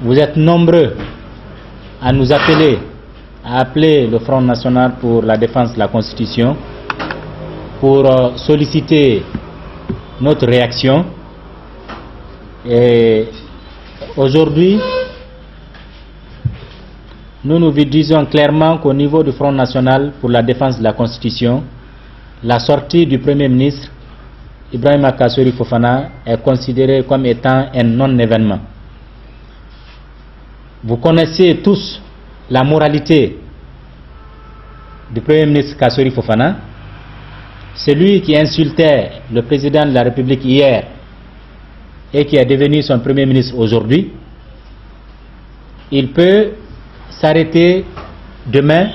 vous êtes nombreux à nous appeler, à appeler le Front National pour la défense de la Constitution, pour solliciter notre réaction. Et aujourd'hui, nous nous disons clairement qu'au niveau du Front National pour la défense de la Constitution, la sortie du Premier ministre Ibrahima Kassori Fofana est considérée comme étant un non-événement. Vous connaissez tous la moralité du Premier ministre Kassori Fofana, celui qui insultait le président de la République hier et qui est devenu son Premier ministre aujourd'hui. Il peut s'arrêter demain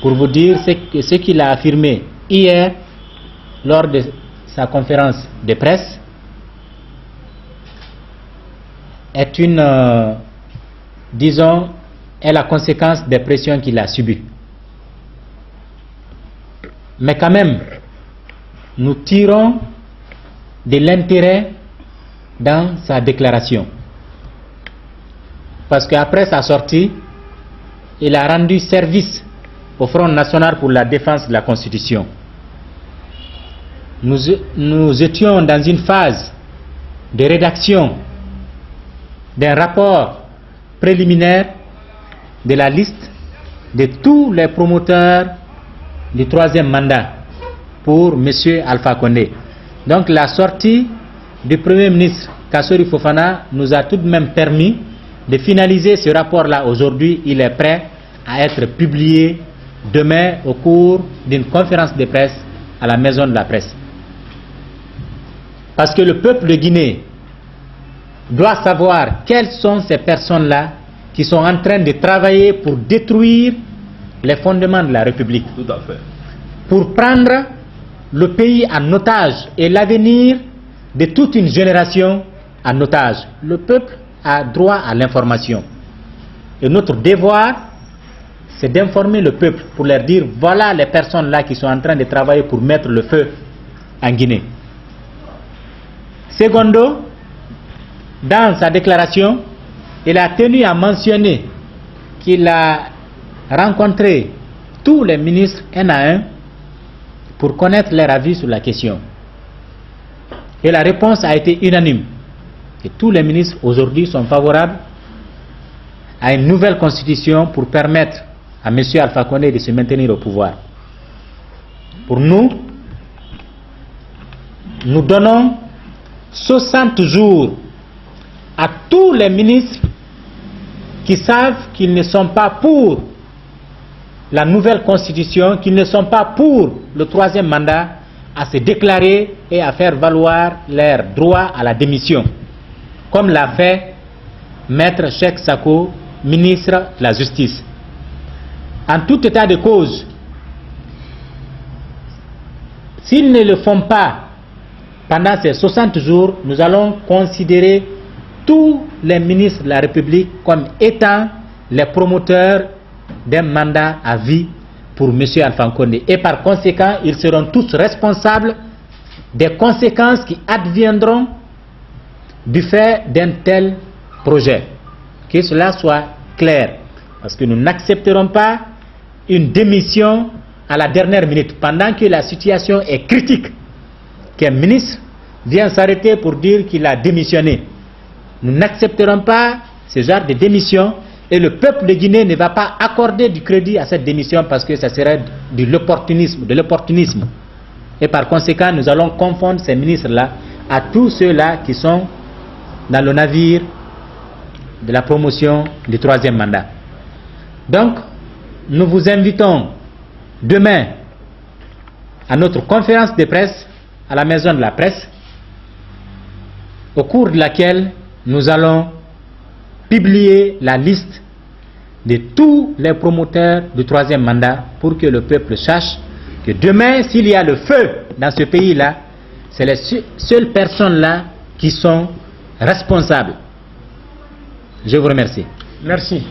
pour vous dire ce qu'il a affirmé hier lors de sa conférence de presse est est la conséquence des pressions qu'il a subies. Mais quand même, nous tirons de l'intérêt dans sa déclaration. Parce qu'après sa sortie, il a rendu service au Front National pour la défense de la Constitution. Nous étions dans une phase de rédaction d'un rapport préliminaire de la liste de tous les promoteurs du troisième mandat pour M. Alpha Condé. Donc la sortie du Premier ministre Kassori Fofana nous a tout de même permis de finaliser ce rapport-là. Aujourd'hui, il est prêt à être publié demain au cours d'une conférence de presse à la Maison de la Presse. Parce que le peuple de Guinée doit savoir quelles sont ces personnes-là qui sont en train de travailler pour détruire les fondements de la République. Tout à fait. Pour prendre le pays en otage et l'avenir de toute une génération en otage. Le peuple a droit à l'information. Et notre devoir, c'est d'informer le peuple pour leur dire voilà les personnes là qui sont en train de travailler pour mettre le feu en Guinée. Secondo, dans sa déclaration, il a tenu à mentionner qu'il a rencontré tous les ministres un à un pour connaître leur avis sur la question. Et la réponse a été unanime. Et tous les ministres aujourd'hui sont favorables à une nouvelle constitution pour permettre à M. Alpha Condé de se maintenir au pouvoir. Pour nous, nous donnons 60 jours à tous les ministres qui savent qu'ils ne sont pas pour la nouvelle constitution, qu'ils ne sont pas pour le troisième mandat, à se déclarer et à faire valoir leur droit à la démission, comme l'a fait Maître Cheikh Sako, ministre de la Justice. En tout état de cause, s'ils ne le font pas pendant ces 60 jours, nous allons considérer tous les ministres de la République comme étant les promoteurs d'un mandat à vie pour M. Alpha Condé. Et par conséquent, ils seront tous responsables des conséquences qui adviendront du fait d'un tel projet. Que cela soit clair. Parce que nous n'accepterons pas une démission à la dernière minute, pendant que la situation est critique, qu'un ministre vient s'arrêter pour dire qu'il a démissionné. Nous n'accepterons pas ce genre de démission et le peuple de Guinée ne va pas accorder du crédit à cette démission parce que ça serait de l'opportunisme. Et par conséquent, nous allons confondre ces ministres-là à tous ceux-là qui sont dans le navire de la promotion du troisième mandat. Donc, nous vous invitons demain à notre conférence de presse à la Maison de la Presse, au cours de laquelle nous allons publier la liste de tous les promoteurs du troisième mandat pour que le peuple sache que demain, s'il y a le feu dans ce pays-là, c'est les seules personnes-là qui sont responsables. Je vous remercie. Merci.